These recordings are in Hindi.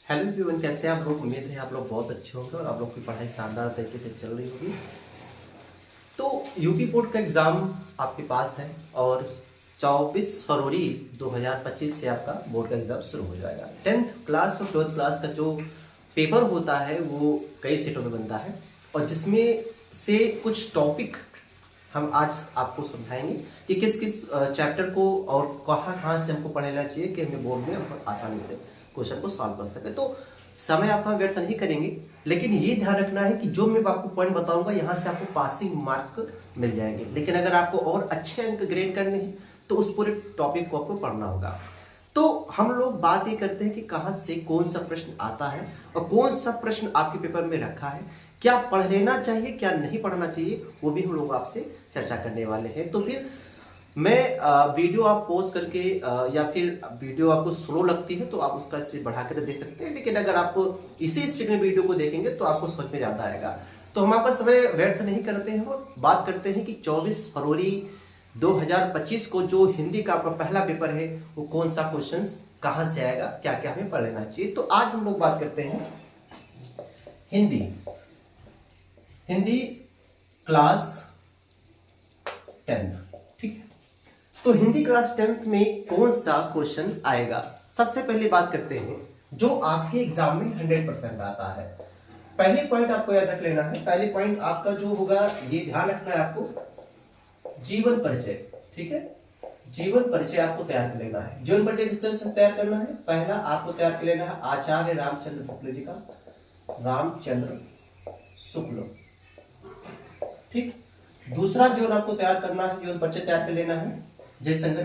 हेलो एवरीवन, कैसे हैं आप लोग। उम्मीद है आप लोग बहुत अच्छे होंगे और आप लोग की पढ़ाई शानदार तरीके से चल रही होगी। तो यूपी बोर्ड का एग्ज़ाम आपके पास है और 24 फरवरी 2025 से आपका बोर्ड का एग्ज़ाम शुरू हो जाएगा। 10th क्लास और 12th क्लास का जो पेपर होता है वो कई सेटों में बनता है और जिसमें से कुछ टॉपिक हम आज आपको समझाएंगे कि किस किस चैप्टर को और कहाँ कहाँ से हमको पढ़ना चाहिए कि हमें बोर्ड में बहुत आसानी से क्वेश्चन को सॉल्व कर सके। तो समय आपका व्यर्थ नहीं करेंगे, लेकिन ये ध्यान रखना है कि जो मैं आपको पॉइंट बताऊंगा यहाँ से आपको पासिंग मार्क मिल जाएंगे। लेकिन अगर आपको और अच्छे अंक ग्रेड करने हैं तो उस पूरे टॉपिक को आपको पढ़ना होगा। तो हम लोग बात ये करते हैं कि कहाँ से कौन सा प्रश्न आता है और कौन सा प्रश्न आपके पेपर में रखा है, क्या पढ़ लेना चाहिए क्या नहीं पढ़ना चाहिए, वो भी हम लोग आपसे चर्चा करने वाले हैं। तो फिर मैं वीडियो आप पॉज करके या फिर वीडियो आपको स्लो लगती है तो आप उसका स्पीड बढ़ा कर दे सकते हैं, लेकिन अगर आप इसी स्पीड में वीडियो को देखेंगे तो आपको समझ में ज़्यादा आएगा। तो हम आपका समय व्यर्थ नहीं करते हैं और बात करते हैं कि 24 फरवरी 2025 को जो हिंदी का आपका पहला पेपर है वो कौन सा क्वेश्चन कहाँ से आएगा, क्या क्या हमें पढ़ लेना चाहिए। तो आज हम लोग बात करते हैं हिंदी क्लास 10th। ठीक है, तो हिंदी क्लास 10th में कौन सा क्वेश्चन आएगा। सबसे पहले बात करते हैं जो आपके एग्जाम में 100% आता है। पहले पॉइंट आपको याद रख लेना है। पहले पॉइंट आपका जो होगा ये ध्यान रखना है आपको, जीवन परिचय। ठीक है, जीवन परिचय आपको तैयार कर लेना है। जीवन परिचय किस तरह से तैयार करना है, पहला आपको तैयार कर लेना है आचार्य रामचंद्र शुक्ल जी का, रामचंद्र शुक्ल। ठीक, दूसरा जो आपको तैयार करना है, जीवन परिचय तैयार कर लेना है जयशंकर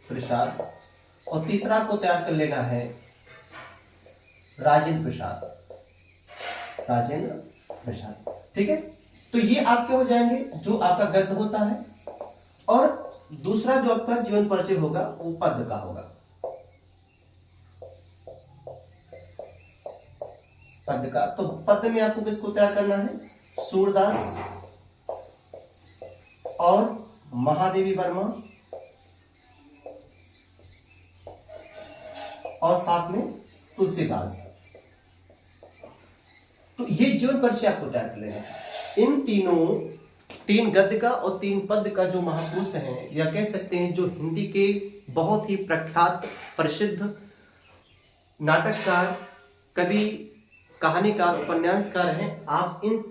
प्रसाद। और तीसरा आपको तैयार कर लेना है राजेंद्र प्रसाद। ठीक है, तो ये आपके हो जाएंगे जो आपका गद्य होता है और दूसरा जो आपका जीवन परिचय होगा वो पद्य का होगा। पद्य का, तो पद्य में आपको किसको तैयार करना है, सूरदास और महादेवी वर्मा और साथ में तुलसीदास। तो ये जीवन परिचय आपको तैयार कर लेना है। इन तीन गद्य का और 3 पद्य का जो महापुरुष हैं या कह सकते हैं जो हिंदी के बहुत ही प्रख्यात प्रसिद्ध नाटककार, कवि, कहानीकार, उपन्यासकार हैं, आप इन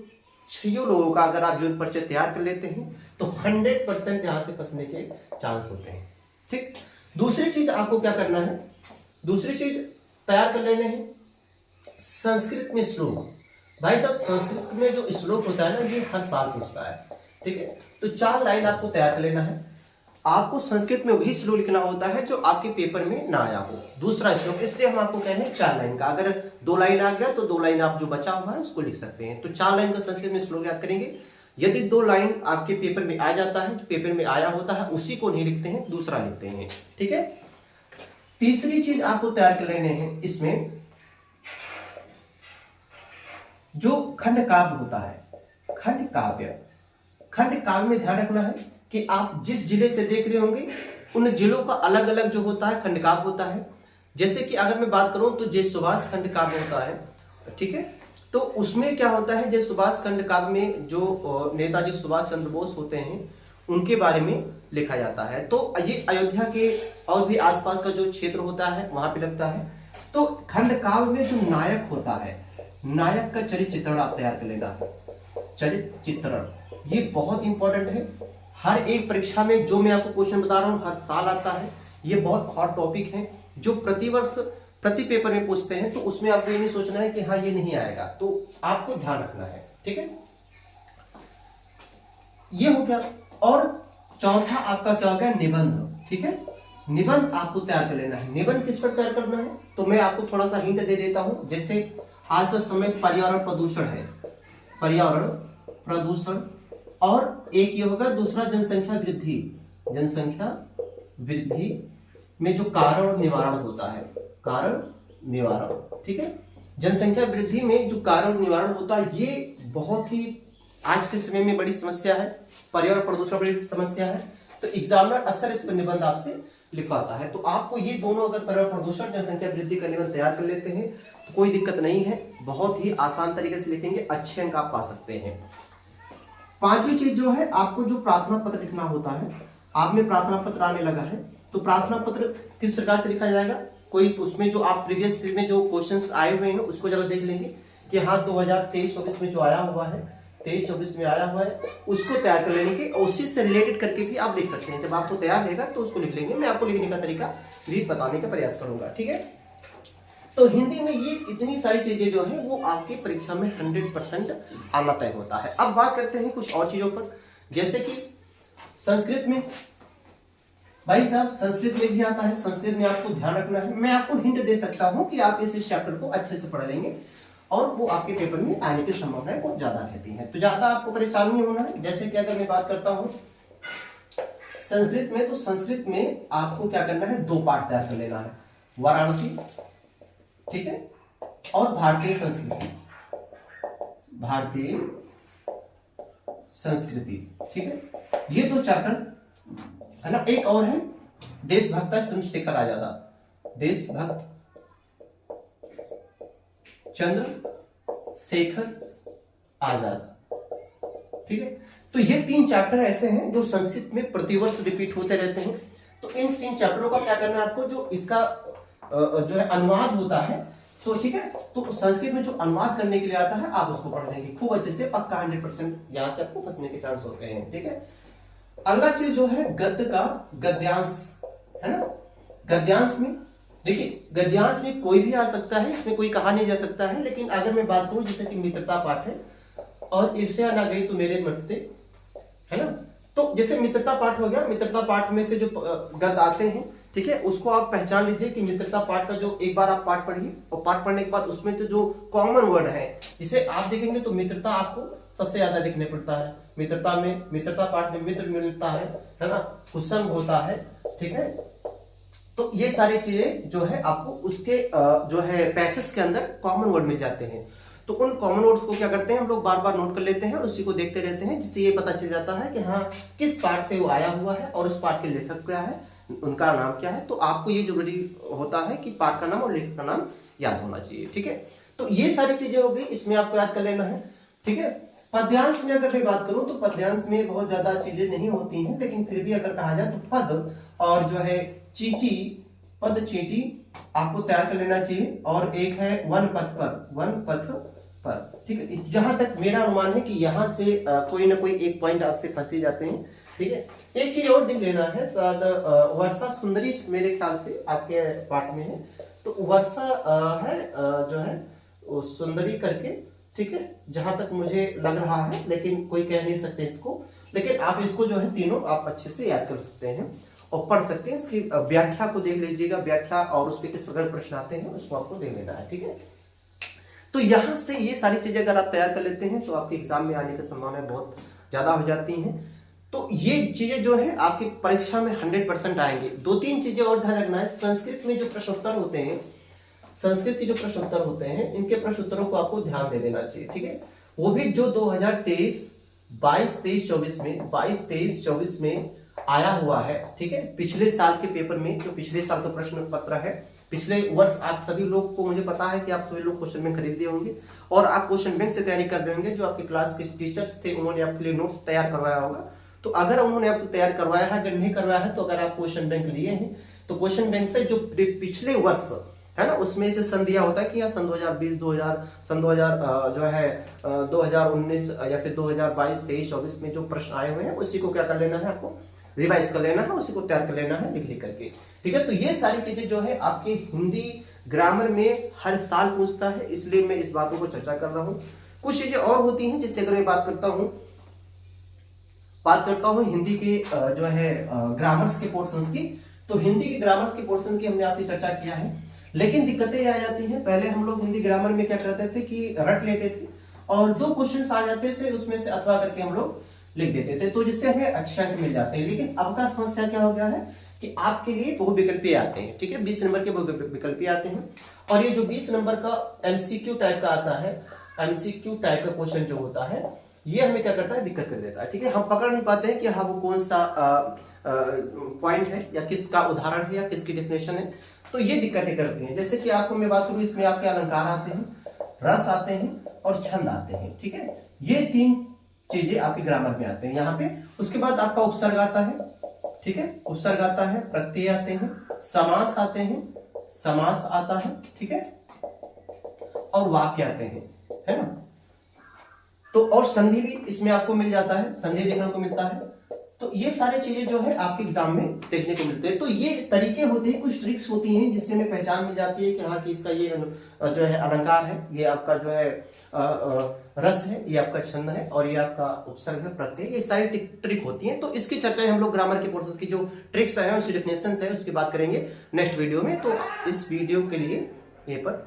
6 लोगों का अगर आप जीवन परिचय तैयार कर लेते हैं तो 100% यहां से फंसने के चांस होते हैं। ठीक, दूसरी चीज आपको क्या करना है, दूसरी चीज तैयार कर लेने हैं संस्कृत में श्लोक। भाई साहब, संस्कृत में जो श्लोक होता है ना ये हर साल पूछता है। ठीक है, तो 4 लाइन आपको तैयार कर लेना है। आपको संस्कृत में वही श्लोक लिखना होता है जो आपके पेपर में ना आया हो, दूसरा श्लोक। इसलिए हम आपको कह रहे हैं 4 लाइन का। अगर 2 लाइन आ गया तो 2 लाइन आप जो बचा हुआ है उसको लिख सकते हैं। तो 4 लाइन का संस्कृत में श्लोक याद करेंगे। यदि 2 लाइन आपके पेपर में आ जाता है, जो पेपर में आया होता है उसी को नहीं लिखते हैं, दूसरा लिखते हैं। ठीक है, तीसरी चीज आपको तैयार कर लेने हैं, इसमें जो खंड काव्य होता है, खंड काव्य में ध्यान रखना है कि आप जिस जिले से देख रहे होंगे उन जिलों का अलग अलग जो होता है खंड काव्य होता है। जैसे कि अगर मैं बात करूं तो जय सुभाष खंड काव्य होता है। ठीक है, तो उसमें क्या होता है, जय सुभाष खंड काव्य में जो नेताजी सुभाष चंद्र बोस होते हैं उनके बारे में लिखा जाता है। तो ये अयोध्या के और भी आसपास का जो क्षेत्र होता है वहां पे लगता है। तो खंड काव्य में जो नायक होता है, नायक का चरित्र चित्रण आप तैयार कर लेना। चरित्र चित्रण ये बहुत इंपॉर्टेंट है। हर एक परीक्षा में जो मैं आपको क्वेश्चन बता रहा हूं हर साल आता है। ये बहुत हॉट टॉपिक है जो प्रतिवर्ष प्रति पेपर में पूछते हैं। तो उसमें आपको ये नहीं सोचना है कि हाँ ये नहीं आएगा, तो आपको ध्यान रखना है। ठीक है, ये हो गया। और चौथा आपका क्या हो गया, निबंध। ठीक है, निबंध आपको तैयार कर लेना है। निबंध किस पर तैयार करना है, तो मैं आपको थोड़ा सा हिंट दे देता हूं। जैसे आज का समय पर्यावरण प्रदूषण है, पर्यावरण प्रदूषण, और एक ये होगा दूसरा जनसंख्या वृद्धि में जो कारण और निवारण होता है, कारण निवारण। ठीक है, जनसंख्या वृद्धि में जो कारण निवारण होता है ये बहुत ही आज के समय में बड़ी समस्या है। पर्यावरण प्रदूषण बड़ी समस्या है। तो एग्जामिनर अक्सर इस पर निबंध आपसे लिखवाता है। तो आपको ये दोनों अगर प्रदूषण जनसंख्या वृद्धि का निबंध तैयार कर लेते हैं तो कोई दिक्कत नहीं है, बहुत ही आसान तरीके से लिखेंगे, अच्छे अंक आप पा सकते हैं। पांचवी चीज जो है, आपको जो प्रार्थना पत्र लिखना होता है, आप में प्रार्थना पत्र आने लगा है, तो प्रार्थना पत्र किस प्रकार से लिखा जाएगा, कोई उसमें जो आप प्रीवियस में जो क्वेश्चंस आए हुए हैं उसको जरा देख लेंगे कि हाँ 2023-24 में जो आया हुआ है, 23-24 में आया हुआ है, उसको तैयार कर लेने के और उसी से रिलेटेड करके भी आप लिख सकते हैं। जब आपको तैयार रहेगा तो उसको लिख लेंगे, मैं आपको लिखने का तरीका भी बताने का प्रयास करूंगा, ठीक है। तो हिंदी में ये इतनी सारी चीजें जो है वो आपकी परीक्षा में 100% आना तय होता है। अब बात करते हैं कुछ और चीजों पर, जैसे कि संस्कृत में, भाई साहब संस्कृत में भी आता है, संस्कृत में आपको ध्यान रखना है। मैं आपको हिंट दे सकता हूं कि आप इस चैप्टर को अच्छे से पढ़ लेंगे और वो आपके पेपर में आने की संभावना बहुत ज्यादा रहती है, तो ज्यादा आपको परेशान नहीं होना है। जैसे कि अगर मैं बात करता हूं संस्कृत में, तो संस्कृत में आपको क्या करना है, 2 पार्ट तैयार कर लेना है, वाराणसी, ठीक है, और भारतीय संस्कृति, भारतीय संस्कृति, ठीक है, ये 2 चैप्टर है ना। एक और है देशभक्त चंद्रशेखर आजाद, देशभक्त चंद्रशेखर आजाद, ठीक है। तो ये 3 चैप्टर ऐसे हैं जो संस्कृत में प्रतिवर्ष रिपीट होते रहते हैं। तो इन 3 चैप्टरों का क्या करना है आपको, जो इसका जो है अनुवाद होता है, तो ठीक है, तो संस्कृत में जो अनुवाद करने के लिए आता है आप उसको पढ़ लेंगे खूब अच्छे से, पक्का 100% यहां से आपको फंसने के चांस होते हैं, ठीक है। अगला चीज जो है गद्य का गद्यांश, है ना। गद्यांश में देखिए, गद्यांश में कोई भी आ सकता है, इसमें कोई कहा नहीं जा सकता है, लेकिन अगर मैं बात करूं जैसे कि मित्रता पाठ है और ईर्ष्या ना गई तो मेरे मत से, है ना। तो जैसे मित्रता पाठ हो गया, मित्रता पाठ में से जो गद्य आते हैं, ठीक है, उसको आप पहचान लीजिए कि मित्रता पाठ का जो एक बार आप पाठ पढ़िए और पाठ पढ़ने के बाद उसमें तो जो कॉमन वर्ड है जिसे आप देखेंगे तो मित्रता आपको सबसे ज्यादा दिखने पड़ता है। मित्रता में, मित्रता पाठ में मित्र मिलता है ना, कुसंग होता है, ठीक है। तो ये सारी चीजें जो है आपको उसके जो है पैसेज के अंदर कॉमन वर्ड मिल जाते हैं। तो उन कॉमन वर्ड्स को क्या करते हैं हम लोग बार बार नोट कर लेते हैं और उसी को देखते रहते हैं, जिससे ये पता चल जाता है कि हाँ किस पाठ से वो आया हुआ है और उस पाठ के लेखक क्या है, उनका नाम क्या है। तो आपको ये जरूरी होता है कि पाठ का नाम और लेखक का नाम याद होना चाहिए, ठीक है। तो ये सारी चीजें हो गई, इसमें आपको याद कर लेना है, ठीक है। पद्यांश में अगर मैं बात करूं तो पद्यांश में बहुत ज्यादा चीजें नहीं होती हैं, लेकिन फिर भी अगर कहा जाए तो पद और जो है चीटी, पद चीटी आपको तैयार कर लेना चाहिए। और एक है वन पथ पर, वन पथ पर, ठीक है। जहां तक मेरा अनुमान है कि यहाँ से कोई ना कोई एक पॉइंट आपसे फंसे जाते हैं, ठीक है। एक चीज और देख लेना है, वर्षा सुंदरी मेरे ख्याल से आपके पाठ में है, तो वर्षा है जो है वो सुंदरी करके, ठीक है, जहां तक मुझे लग रहा है, लेकिन कोई कह नहीं सकते इसको, लेकिन आप इसको जो है तीनों आप अच्छे से याद कर सकते हैं और पढ़ सकते हैं। इसकी व्याख्या को देख लीजिएगा, व्याख्या और उस पर किस प्रकार प्रश्न आते हैं उसको आपको देख लेना है, ठीक है। तो यहां से ये सारी चीजें अगर आप तैयार कर लेते हैं तो आपके एग्जाम में आने की संभावना बहुत ज्यादा हो जाती हैं। तो ये चीजें जो है आपकी परीक्षा में 100% आएंगे। 2-3 चीजें और ध्यान रखना है, संस्कृत में जो प्रश्नोत्तर होते हैं, संस्कृत के जो प्रश्नोत्तर होते हैं, इनके प्रश्नोत्तरों को आपको ध्यान दे देना चाहिए, ठीक है। वो भी जो 2023, 22, 23, 24 में, 22, 23, 24 में आया हुआ है, ठीक है। पिछले साल के पेपर में जो पिछले साल का प्रश्न पत्र है, पिछले वर्ष आप सभी लोग को, मुझे पता है कि आप सभी लोग क्वेश्चन बैंक खरीदे होंगे और आप क्वेश्चन बैंक से तैयारी कर रहे होंगे। जो आपके क्लास के टीचर्स थे उन्होंने आपके लिए नोट्स तैयार करवाया होगा। तो अगर उन्होंने आपको तैयार करवाया है, अगर नहीं करवाया है, तो अगर आप क्वेश्चन बैंक लिए हैं तो क्वेश्चन बैंक से जो पिछले वर्ष है ना, उसमें से सन दिया होता है कि सन 2020, 2000, सन 2000 जो है 2019 या फिर 2022, 23, 24 में जो प्रश्न आए हुए हैं उसी को क्या कर लेना है, आपको रिवाइज कर लेना है, उसी को तैयार कर लेना है लिख करके, ठीक है। तो ये सारी चीजें जो है आपके हिंदी ग्रामर में हर साल पूछता है, इसलिए मैं इस बातों को चर्चा कर रहा हूँ। कुछ चीजें और होती हैं जिससे अगर मैं बात करता हूँ हिंदी के जो है ग्रामर्स के पोर्शंस की, तो हिंदी के ग्रामर्स के पोर्शन की हमने आपसे चर्चा किया है, लेकिन दिक्कतें आ जाती हैं। पहले हम लोग हिंदी ग्रामर में क्या करते थे कि रट लेते थे और 2 क्वेश्चंस आ जाते थे, उसमें से अथवा करके हम लोग लिख देते थे, तो जिससे हमें अच्छे अंक मिल जाते हैं। लेकिन अब का समस्या क्या हो गया है कि आपके लिए बहुविकल्पी आते हैं, ठीक है, 20 नंबर के बहुविकल्पी आते हैं। और ये जो 20 नंबर का एमसीक्यू टाइप का आता है, एमसीक्यू टाइप का क्वेश्चन जो होता है, ये हमें क्या करता है, दिक्कत कर देता है। ठीक है, हम पकड़ नहीं पाते हैं कि हाँ वो कौन सा पॉइंट है या किसका उदाहरण है या किसकी डेफिनेशन है, तो ये दिक्कतें करती हैं। जैसे कि आपको मैं बात करूं, इसमें आपके अलंकार आते हैं, रस आते हैं और छंद आते हैं। ठीक है, ये 3 चीजें आपके ग्रामर में आते हैं यहाँ पे। उसके बाद आपका उपसर्ग आता है, ठीक है, उपसर्ग आता है, प्रत्यय आते हैं, समास आते हैं, समास आता है, ठीक है, और वाक्य आते हैं, है ना। तो और संधि भी इसमें आपको मिल जाता है, संधि देखने को मिलता है। तो ये सारी चीजें जो है आपके एग्जाम में देखने को मिलते हैं। तो ये तरीके होते हैं, कुछ ट्रिक्स होती हैं जिससे हमें पहचान मिल जाती है कि हाँ कि इसका ये जो है अलंकार है, ये आपका जो है रस है, ये आपका छंद है, और ये आपका उपसर्ग है, प्रत्यय, ये सारी ट्रिक होती हैं। तो इसकी चर्चा हम लोग ग्रामर के प्रोसेस की जो ट्रिक्स है, उसकी डेफिनेशंस है, उसकी बात करेंगे नेक्स्ट वीडियो में। तो इस वीडियो के लिए ये पर